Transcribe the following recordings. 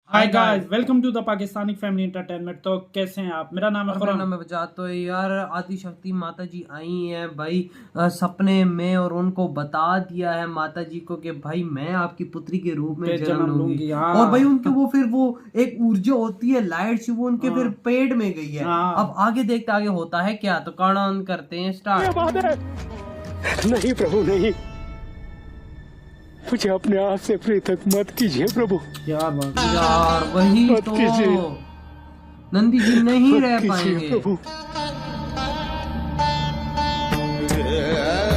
Hi hi guys, guys. Welcome to the Pakistani family entertainment. तो कैसे हैं आप? मेरा नाम है और मेरा खुरम। नाम है बजात। तो यार आदि शक्ति माता जी आई हैं भाई सपने में, और उनको बता दिया है माता जी को कि भाई मैं आपकी पुत्री के रूप में के जन्म जन्म लूंगी। लूंगी, और भाई हाँ। उनके वो फिर वो एक ऊर्जा होती है, लाइट सी, वो उनके फिर हाँ, पेट में गई है। अब हाँ। आगे देखते आगे होता है क्या, तो कौन करते हैं ये स्टार्ट। बात है। नहीं प्रभु नहीं, मुझे अपने आप से पृथक मत कीजिए प्रभु, क्या बात है। यार वही मत तो, कीजिए। नंदी जी नहीं मत रह कीजिए पाएंगे। प्रभु।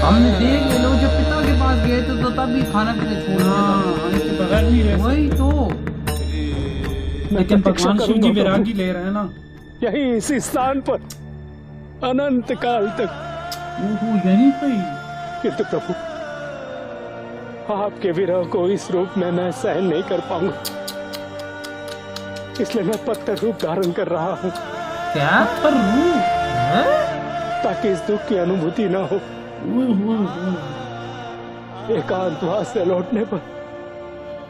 हमने देख लिया, लोग जब पिता के पास गए थे तो तब भी खाना पीना छोड़ दिया था। हाँ, इनके बगैर नहीं रह वही सकते। तो। मैं लेकिन प्रतीक्षा भगवान शिव जी करूंगा प्रभु, वैरागी ले रहे हैं ना। यहीं इसी स्थान पर अनंत काल तक। ओहो, यहीं पे ही। किंतु प्रभु, आपके विरह को इस रूप में मैं सहन नहीं कर पाऊंगा, इसलिए मैं पत्थर रूप धारण कर रहा हूँ, क्या पर रूह। है? ताकि इस दुख की अनुभूति न हो। एकांतवास से लौटने पर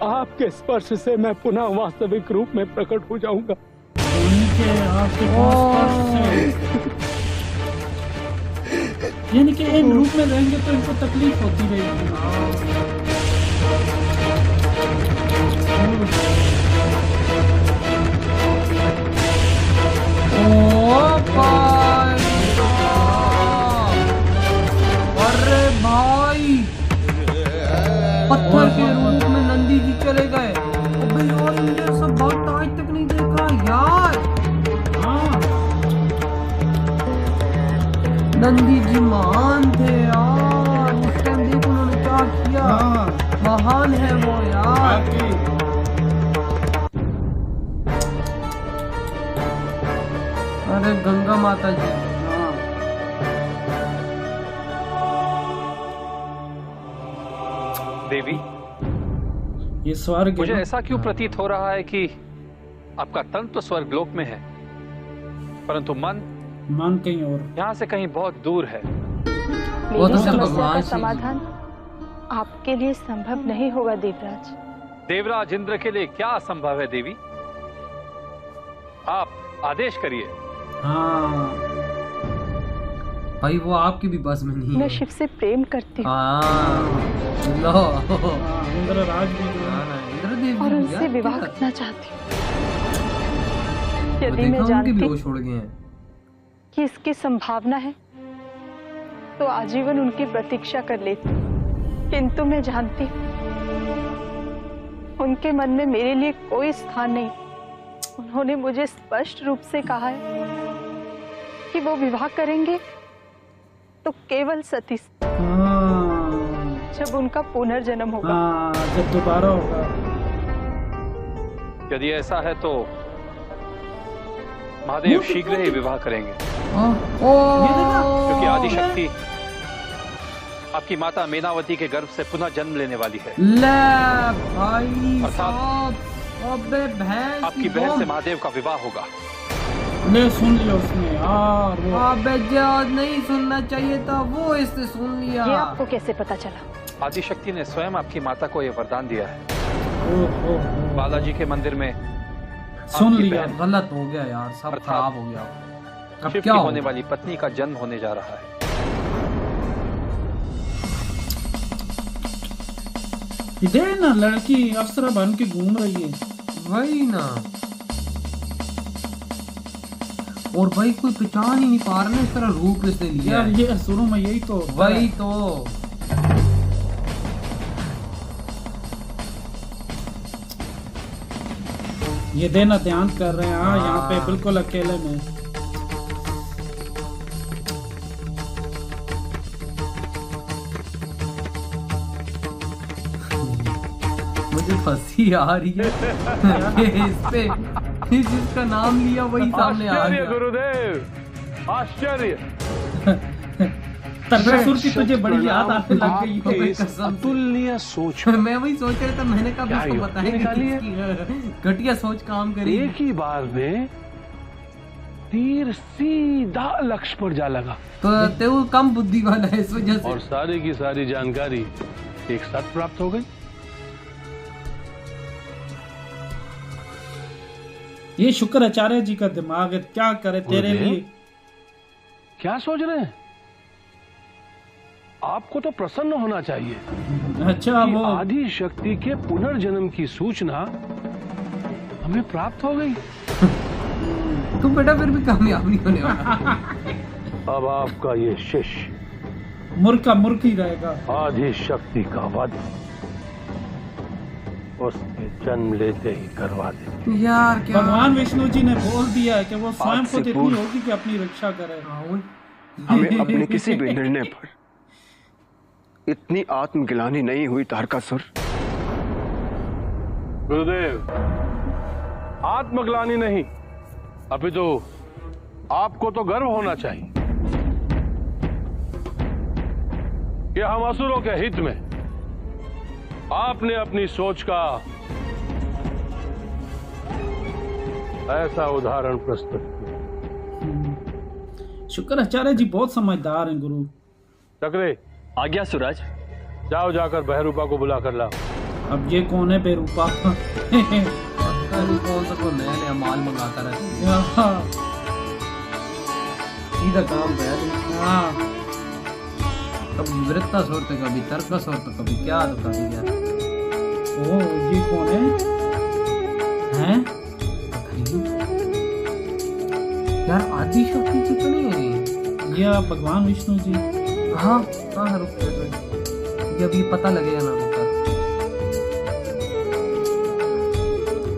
आपके स्पर्श से मैं पुनः वास्तविक रूप में प्रकट हो जाऊंगा। उनके आपके पास स्पर्श से। यानी कि इन रूप में रहेंगे तो इनको तकलीफ होती रहेगी। ओ भाई साहब। अरे भाई, पत्थर के रूप में नंदी जी चले गए। अबे यार, मुझे सब भक्त आज तक नहीं देखा यार। हाँ, नंदी जी महान थे यार, उस टाइम देखो उन्होंने क्या किया। हाँ। महान है वो यार। बाकी अरे गंगा माता जी। हाँ। देवी, ये स्वर्ग है मुझे ना। ऐसा क्यों प्रतीत हो रहा है कि आपका तन तो स्वर्गलोक में है, परंतु मन मन कहीं और। यहाँ से कहीं बहुत दूर है। वो तो मेरी सिर्फ समस्या भगवान का से ही। समाधान आपके लिए संभव नहीं होगा देवराज। देवराज इंद्र के लिए क्या असंभव है देवी? आप आदेश करिए। हाँ, भाई वो आपकी भी बस में नहीं मैं है। शिव से प्रेम करती हूँ हाँ, लो। हाँ, इंद्र राज भी जो है। हाँ, इंद्रदेव और जी उनसे यार, विवाह क्या? करना चाहती हूँ। तो यदि देखा मैं उनके भी जानती वो छोड़ गए हैं। कि इसकी संभावना है तो आजीवन उनकी प्रतीक्षा कर लेती, किंतु मैं जानती उनके मन में मेरे लिए कोई स्थान नहीं। उन्होंने मुझे स्पष्ट रूप से कहा है कि वो विवाह करेंगे तो केवल सती से, हाँ, जब उनका पुनर्जन्म होगा। हाँ, जब दोबारा होगा। यदि ऐसा है तो महादेव शीघ्र ही विवाह करेंगे, क्योंकि आदि शक्ति आपकी माता मेनावती के गर्भ से पुनः जन्म लेने वाली है। ले भाई अर्थात साहब, अबे भैंस आपकी की बहन से बम। महादेव का विवाह होगा। ले सुन लिया उसने यार वो। अबे जो नहीं सुनना चाहिए था वो इससे सुन लिया। ये आपको कैसे पता चला? आदि शक्ति ने स्वयं आपकी माता को यह वरदान दिया है। ओहो, बालाजी के मंदिर में सुन आपकी लिया। बहन गलत हो गया यार, सब अर्थात खराब हो गया। अब शिव की क्या होने होगा? वाली पत्नी का जन्म होने जा रहा है। इधर ना लड़की अप्सरा बन के घूम रही है। वही ना। और भाई कोई पहचान ही नहीं पा रहा ना, इस तरह रूप इसने लिया यार है। ये शुरू में यही तो होता वही है। तो। ये देना ध्यान कर रहे हैं। हाँ, यहाँ पे हाँ। बिल्कुल अकेले में। मुझे हंसी आ रही है ये इस पे, जिसका नाम लिया वही सामने आ गया। गुरुदेव, आश्चर्य। तर्कसुर की तुझे बड़ी याद आने लग गई हो। आपके कसम से। अतुलनीय सोच, मैं वही सोच रहा था, मैंने कहा क्या इसको युक्ति बताएंगे निकाली है? किसकी घटिया सोच काम करी। एक ही बार में तीर सीधा लक्ष्य पर जा लगा तो ते वो कम बुद्धि वाला है इस वजह और से। सारी की सारी जानकारी एक साथ प्राप्त हो गई। ये शुक्राचार्य जी का दिमाग है, क्या करे तेरे गुरुदेव? लिए। क्या सोच रहे हैं? आपको तो प्रसन्न होना चाहिए अच्छा कि वो आदि शक्ति के पुनर्जन्म की सूचना हमें प्राप्त हो गई। तू बेटा फिर भी कामयाब नहीं होने वाला। अब आपका ये शिष्य मूर्ख ही रहेगा। आदि शक्ति का वध उसके जन्म लेते ही करवा दे। यार क्या भगवान विष्णु जी ने बोल दिया है कि वो स्वयं आज से खुद इतनी पूर्व- होगी कि अपनी रक्षा करे। हमें अपने किसी भी निर्णय पर इतनी आत्मग्लानि नहीं हुई तारकासुर। गुरुदेव, आत्मग्लानि नहीं, अपितु आपको तो गर्व होना चाहिए कि हम असुरों के हित में आपने अपनी सोच का ऐसा उदाहरण प्रस्तुत किया। शुक्राचार्य जी बहुत समझदार हैं गुरु। चक्रे, आज्ञा सुराज। जाओ जाकर बहरूपा को बुला कर लाओ। अब ये कौन है बेरूपा? कौन सा तो नया नया माल मंगाता रहता है। सीधा काम पे है। हाँ कभी वृत्तासुर तो कभी तर्कासुर तो कभी क्या तो कभी क्या। ओ ये कौन है? हैं? यार आदि शक्ति जी तो नहीं है ये भगवान विष्णु जी। हाँ हाँ रुक जब ये पता लगेगा ना रुक।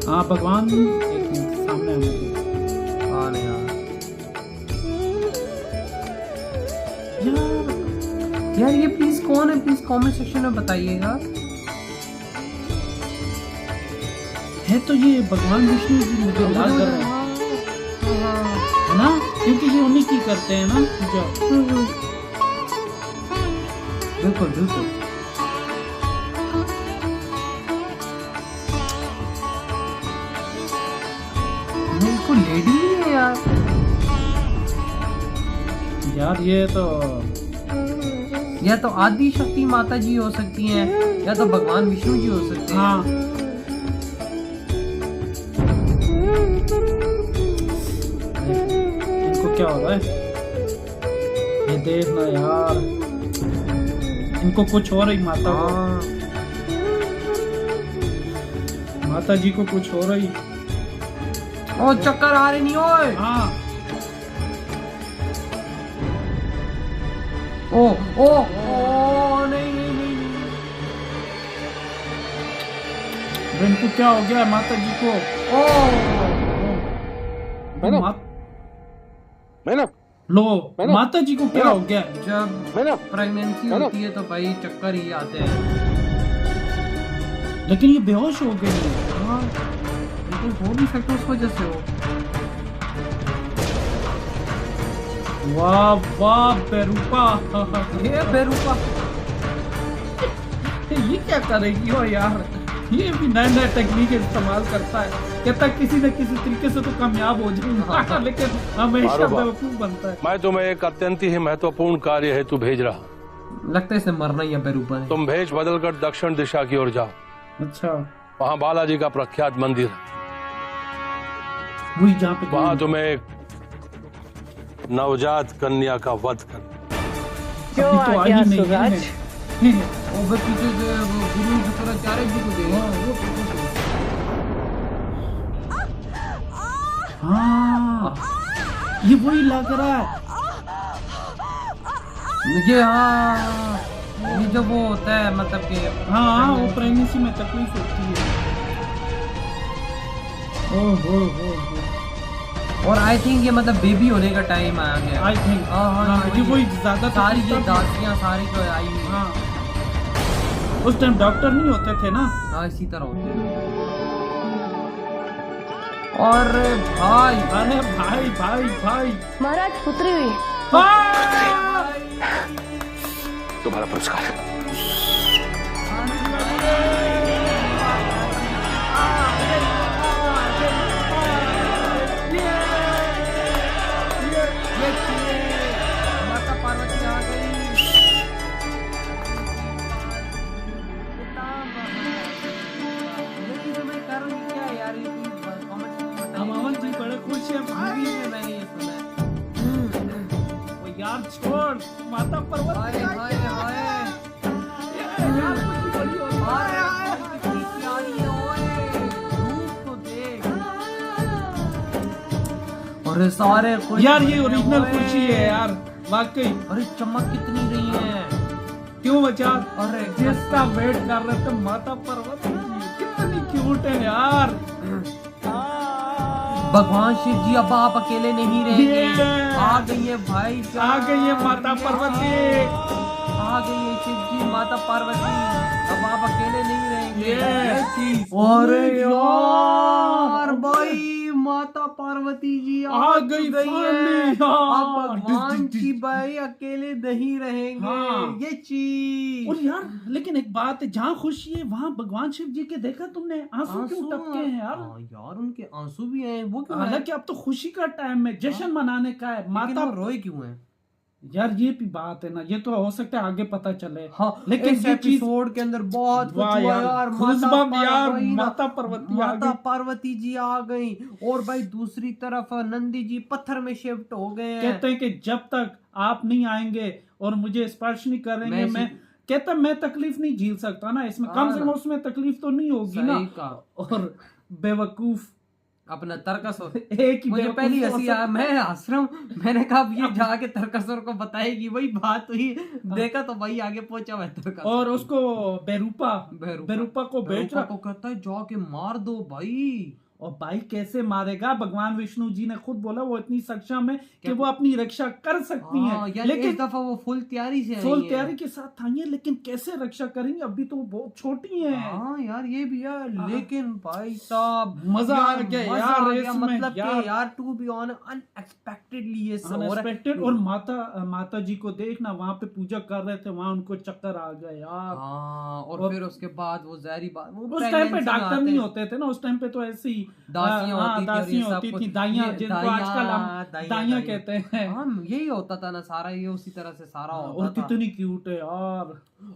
हाँ भगवान, एक मिनट सामने आने दो। हाँ नहीं यार ये प्लीज कौन है, प्लीज कमेंट सेक्शन में बताइएगा। है तो ये भगवान विष्णु जी मुझे याद कर रहे हैं, है ना? क्योंकि ये उन्हीं की करते हैं ना पूजा। बिल्कुल बिल्कुल। बिल्कुल लेडी ही है यार। यार ये तो या तो आदि शक्ति माता जी हो सकती हैं या तो भगवान विष्णु जी हो सकते हैं। हाँ इनको क्या हो रहा है? ये देखना यार, इनको कुछ हो रही माता को। हाँ माता जी को कुछ हो रही। ओ चक्कर आ रही नहीं ओए। हाँ ओ ओ ओ नहीं नहीं नहीं नहीं। इनको क्या हो गया माता जी को? ओ मैंने- मा- मैंने लो मैंने- माता जी को क्या हो गया? जब मैंने प्रेगनेंसी मैंने- होती है तो भाई चक्कर ही आते हैं। लेकिन ये बेहोश हो गई है। हाँ लेकिन हो भी सकता है उस वजह से हो। वाह वाह बेरूपा। ये बेरूपा ये क्या करेगी हो यार? ये भी नए नए टेक्निक इस्तेमाल करता है, कहता है किसी न किसी तरीके से तो कामयाब हो जाऊंगा, लेकिन हमेशा बारो बार। बेवकूफ बनता है। मैं तुम्हें एक अत्यंत ही महत्वपूर्ण कार्य हेतु भेज रहा हूं। लगता है इसे मरना ही है बेरूपा ने। तुम भेष बदलकर दक्षिण दिशा की ओर जाओ। अच्छा वहां बालाजी का प्रख्यात मंदिर है। वही जहाँ पे वहां तुम्हें एक नवजात कन्या का वध करना। जो तो आज्ञा सुराज। वो बस पीछे जो वो गुरु शुक्राचार्य जी को दे। हाँ ये वही लग रहा है। ये हाँ ये जो वो होता है मतलब कि हाँ वो प्रेगनेंसी में तकलीफ होती है। हो। और आई थिंक ये मतलब बेबी होने का टाइम आया गया। आई थिंक हाँ, ये वही ज्यादा सारी ये तकलीफ- दासियां सारी जो आई हुई हैं। हाँ उस टाइम डॉक्टर नहीं होते थे ना। हाँ इसी तरह होते हैं। और भाई अरे भाई भाई भाई महाराज पुत्री हुई। तुम्हारा पुरस्कार। माता पार्वती आ गई। लेकिन मैं कारण क्या है यार, ये कमेंट में बताइए। यार छोड़, माता पर्वत हाय हाय हाय यार कुछ बड़ी हो हाय हाय कितनी प्यारी है ओए, रूप तो देख। अरे सारे खुश यार, ये हैं, ओरिजिनल ओए। खुशी है यार, वाकई। अरे चमक कितनी रही है। क्यों बचा? अरे जिसका वेट कर रहे थे माता पर्वत कितनी क्यूट है यार। भगवान शिव जी अब आप अकेले नहीं रहेंगे। ये। आ गई है भाई साहब। आ गई है माता पार्वती। आ गई है शिव जी माता पार्वती, अब आप अकेले नहीं रहेंगे। ये चीज। अरे यार भाई माता पार्वती जी आ गई है। finally, अब यार। भगवान जी भाई अकेले नहीं रहेंगे। हाँ। ये चीज। और यार लेकिन एक बात है, जहाँ खुशी है वहाँ भगवान शिव जी के देखा तुमने आंसू क्यों टपके हैं यार? हाँ यार उनके आंसू भी हैं, वो क्यों हैं? हालांकि अब तो खुशी का टाइम है, जश्न मनाने का है। लेकिन माता वो रोए क्यों हैं? यार ये भी बात है ना, ये तो हो सकता है आगे पता चले। हाँ लेकिन इस ये चीज एपिसोड के अंदर बहुत कुछ वाह हुआ यार, यार। गूज़बम्प यार, वही ना, माता पार्वती आ माता गई। पार्वती जी आ गई। और भाई दूसरी तरफ नंदी जी पत्थर में शिफ्ट हो गए हैं। कहते हैं कि जब तक आप नहीं आएंगे और मुझे स्पर्श नहीं करेंगे, मैं मैं कहता मैं तकलीफ नहीं झेल सकता ना इसमें। कम से कम उसमें तकलीफ तो नहीं होगी ना। सही कहा। और बेवकूफ अपना तर्कसुर। एक ही मुझे बेवकूफ पहली हो हंसी सकता आया, मैं हंस रहा हूँ। मैंने कहा अब ये जाके तर्कसुर को बताएगी, वही बात हुई। देखा तो भाई आगे पहुंचा हुआ है तर्कसुर। और उसको बेरूपा बेरूपा को बेच बेरूपा रहा। को कहता है जाके मार दो भाई। और भाई कैसे मारेगा? भगवान विष्णु जी ने खुद बोला वो इतनी सक्षम है कि वो अपनी रक्षा कर सकती हाँ, हैं। यार लेकिन इस दफा वो फुल तैयारी से आई फुल हैं। तैयारी के साथ आई है, लेकिन कैसे रक्षा करेंगे? अभी तो वो बहुत छोटी है। हाँ यार ये भी है, लेकिन भाई साहब मजा आ गया मजा यार आ गया। इसमें, मतलब यार। कि यार टू बी ऑन अनएक्सपेक्टेडली ये सब हो रहा है। अनएक्सपेक्टेड। और माता जी को देखना, वहां पे पूजा कर रहे थे, वहां उनको चक्कर आ गया यार। हाँ और फिर उसके बाद वो जहरी बात, वो उस टाइम पे pregnancy में डॉक्टर आते नहीं हैं। होते थे ना, उस टाइम पे तो ऐसे ही दासियां हाँ, होती थी और ये दासियां सब होती कुछ। थी, दाइयां, ये जिनको आजकल हम दाइयां कहते हैं। हाँ यही होता था ना सारा, ये उसी तरह से सारा और होता था। कितनी क्यूट है यार।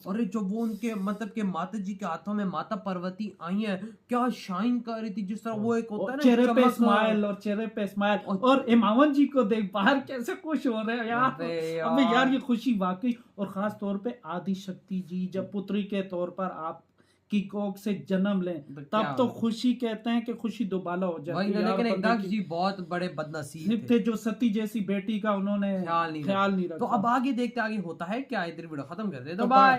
अरे जो वो उनके मतलब के माता जी के हाथों में माता पार्वती आई है, क्या शाइन कर रही थी, जिस तरह वो एक होता है ना चेहरे पे चमक। स्माइल, और चेहरे पे स्माइल। और इमावन जी को देख बाहर कैसे खुश हो रहे हैं यार। अबे यार ये खुशी वाकई। और खास तौर पे आदि शक्ति जी जब पुत्री के तौर पर आप की कोख से जन्म लें, तब तो खुशी कहते हैं कि खुशी दोबारा हो जाती वही है ना, यार। लेकिन बंदे दक्ष की जी बहुत बड़े बदनसीब थे जो सती जैसी बेटी का उन्होंने ख्याल नहीं रखा। तो अब आगे देखते आगे होता है क्या। इधर वीडियो खत्म कर दे तो तो बाय।